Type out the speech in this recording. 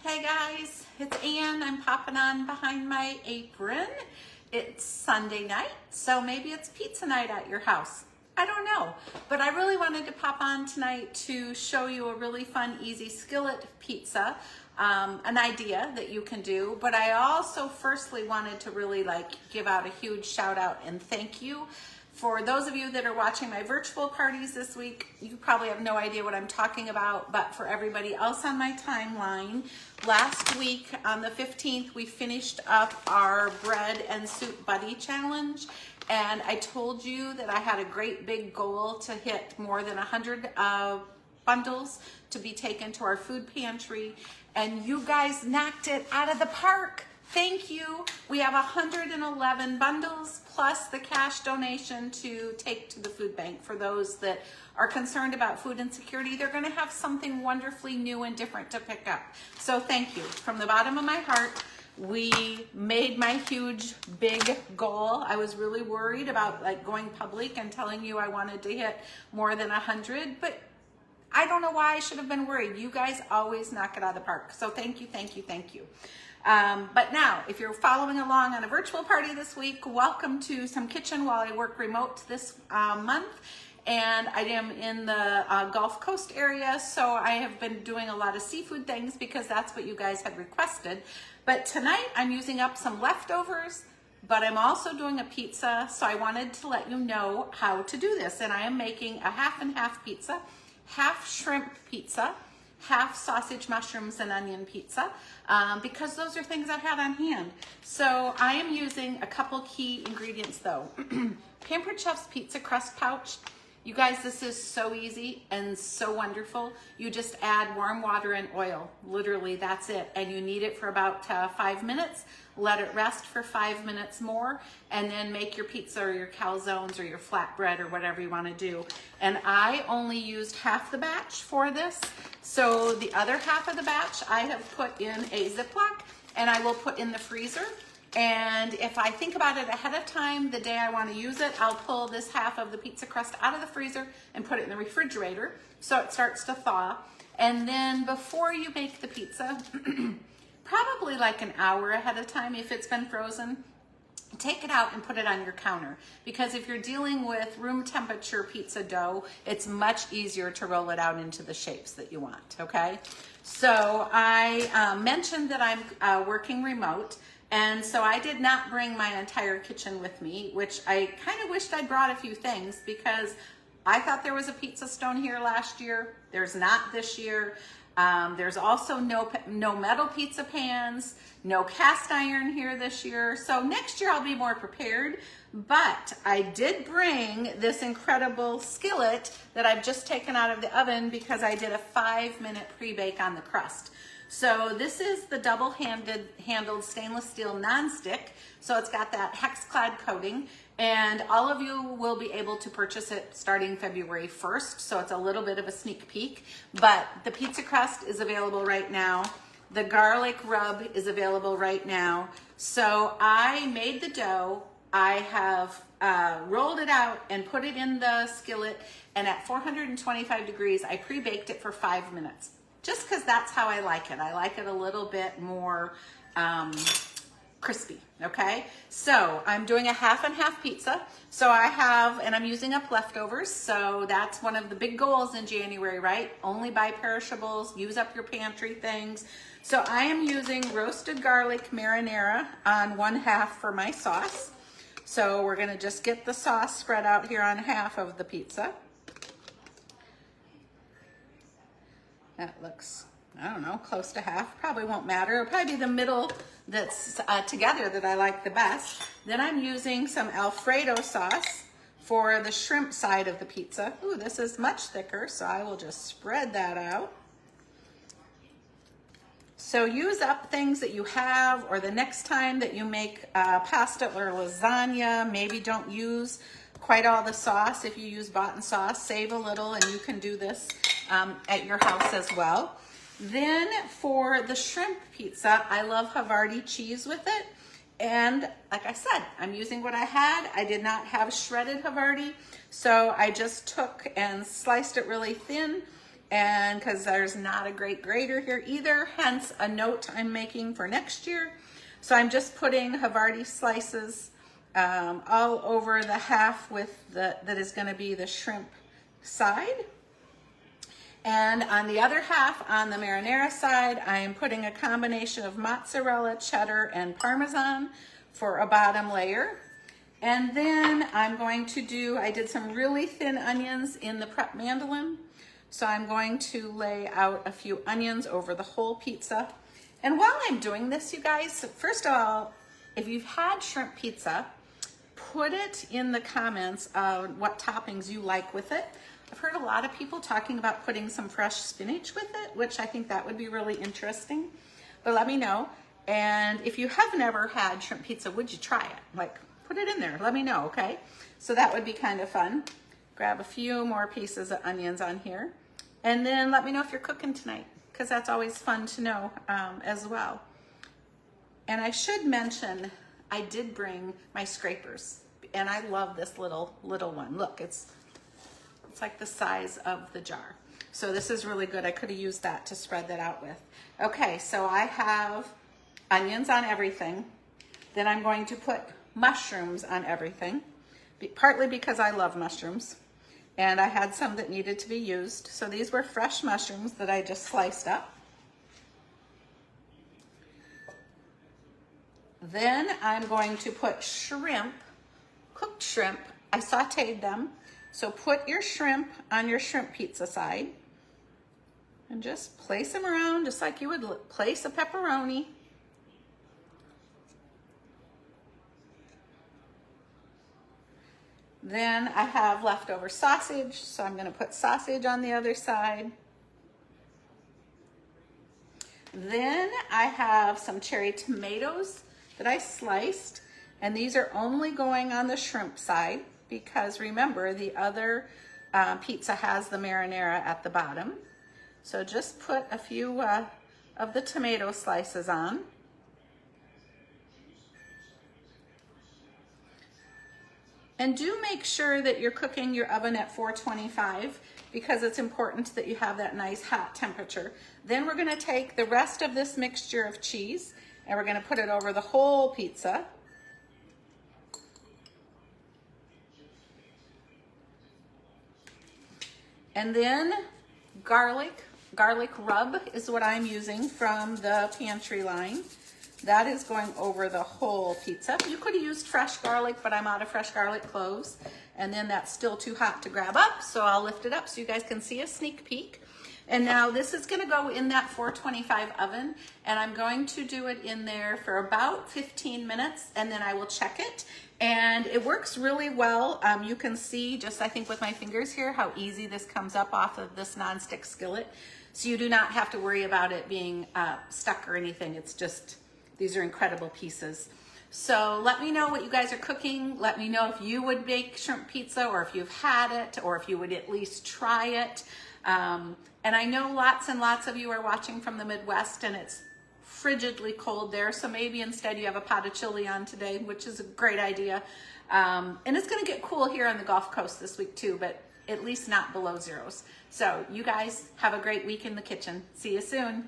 Hey guys, it's Ann. I'm popping on behind my apron. It's Sunday night, so maybe it's pizza night at your house. I don't know, but I really wanted to pop on tonight to show you a really fun, easy skillet pizza, an idea that you can do. But I also firstly wanted to really give out a huge shout out and thank you. For those of you that are watching my virtual parties this week, you probably have no idea what I'm talking about, but for everybody else on my timeline, last week on the 15th, we finished up our bread and soup buddy challenge. And I told you that I had a great big goal to hit more than 100 bundles to be taken to our food pantry. And you guys knocked it out of the park. Thank you. We have 111 bundles plus the cash donation to take to the food bank for those that are concerned about food insecurity. They're going to have something wonderfully new and different to pick up. So thank you. From the bottom of my heart, we made my huge, big goal. I was really worried about going public and telling you I wanted to hit more than 100, but I don't know why I should have been worried. You guys always knock it out of the park. So thank you, thank you, thank you. But now, if you're following along on a virtual party this week, welcome to Some Kitchen while I work remote this month. And I am in the Gulf Coast area, so I have been doing a lot of seafood things because that's what you guys had requested. But tonight, I'm using up some leftovers, but I'm also doing a pizza, so I wanted to let you know how to do this. And I am making a half and half pizza, half shrimp pizza, half sausage, mushrooms, and onion pizza, because those are things I had on hand. So I am using a couple key ingredients though. Pampered Chef's pizza crust pouch. You guys, this is so easy and so wonderful. You just add warm water and oil. Literally, that's it. And you knead it for about 5 minutes. Let it rest for 5 minutes more, and then make your pizza or your calzones or your flatbread or whatever you want to do. And I only used half the batch for this. So the other half of the batch I have put in a Ziploc, and I will put in the freezer. And if I think about it ahead of time, the day I want to use it, I'll pull this half of the pizza crust out of the freezer and put it in the refrigerator so it starts to thaw. And then before you make the pizza, probably like an hour ahead of time if it's been frozen, take it out and put it on your counter. Because if you're dealing with room temperature pizza dough, it's much easier to roll it out into the shapes that you want, okay? So I mentioned that I'm working remote. And so I did not bring my entire kitchen with me, which I kind of wished I'd brought a few things because I thought there was a pizza stone here last year. There's not this year. There's also no metal pizza pans, no cast iron here this year. So next year I'll be more prepared. But I did bring this incredible skillet that I've just taken out of the oven because I did a 5-minute pre-bake on the crust. So this is the double-handled stainless steel nonstick. So it's got that hex-clad coating, and all of you will be able to purchase it starting February 1st. So it's a little bit of a sneak peek, but the pizza crust is available right now. The garlic rub is available right now. So I made the dough. I have rolled it out and put it in the skillet, and at 425 degrees, I pre-baked it for 5 minutes. Just because that's how I like it. I like it a little bit more crispy, okay? So I'm doing a half and half pizza. So I have, and I'm using up leftovers. So that's one of the big goals in January, right? Only buy perishables, use up your pantry things. So I am using roasted garlic marinara on 1/2 for my sauce. So we're gonna just get the sauce spread out here on half of the pizza. That looks, I don't know, close to half. Probably won't matter. It'll probably be the middle that's together that I like the best. Then I'm using some Alfredo sauce for the shrimp side of the pizza. Ooh, this is much thicker, so I will just spread that out. So use up things that you have, or the next time that you make pasta or lasagna, maybe don't use quite all the sauce. If you use bought-in sauce, save a little, and you can do this at your house as well. Then for the shrimp pizza, I love Havarti cheese with it. And like I said, I'm using what I had. I did not have shredded Havarti, so I just took and sliced it really thin and because there's not a great grater here either, hence a note I'm making for next year. So I'm just putting Havarti slices all over the half with that is going to be the shrimp side. And on the other half, on the marinara side, I am putting a combination of mozzarella, cheddar, and Parmesan for a bottom layer. And then I'm going to do, I did some really thin onions in the prep mandolin. So I'm going to lay out a few onions over the whole pizza. And while I'm doing this, you guys, first of all, if you've had shrimp pizza, put it in the comments of what toppings you like with it. I've heard a lot of people talking about putting some fresh spinach with it, which I think that would be really interesting. But let me know. And if you have never had shrimp pizza, would you try it? Like, put it in there. Let me know, okay? So that would be kind of fun. Grab a few more pieces of onions on here. And then let me know if you're cooking tonight, because that's always fun to know as well. And I should mention, I did bring my scrapers. And I love this little one. Look, it's like the size of the jar. So this is really good. I could have used that to spread that out with. Okay, so I have onions on everything. Then I'm going to put mushrooms on everything, partly because I love mushrooms. And I had some that needed to be used. So these were fresh mushrooms that I just sliced up. Then I'm going to put shrimp, cooked shrimp. I sauteed them. So put your shrimp on your shrimp pizza side and just place them around just like you would place a pepperoni. Then I have leftover sausage, so I'm going to put sausage on the other side. Then I have some cherry tomatoes that I sliced, and these are only going on the shrimp side, because remember, the other pizza has the marinara at the bottom. So just put a few of the tomato slices on. And do make sure that you're cooking your oven at 425, because it's important that you have that nice hot temperature. Then we're going to take the rest of this mixture of cheese and we're going to put it over the whole pizza. And then garlic rub is what I'm using from the pantry line. That is going over the whole pizza. You could have used fresh garlic, but I'm out of fresh garlic cloves. And then that's still too hot to grab up, so I'll lift it up so you guys can see a sneak peek. And now this is gonna go in that 425 oven, and I'm going to do it in there for about 15 minutes, and then I will check it. And it works really well. You can see just, I think with my fingers here, how easy this comes up off of this nonstick skillet. So you do not have to worry about it being stuck or anything. It's just, these are incredible pieces. So let me know what you guys are cooking. Let me know if you would bake shrimp pizza, or if you've had it, or if you would at least try it. And I know lots and lots of you are watching from the Midwest, and it's frigidly cold there, so maybe instead you have a pot of chili on today, which is a great idea. And it's going to get cool here on the Gulf Coast this week too, but at least not below zeros. So you guys have a great week in the kitchen. See you soon.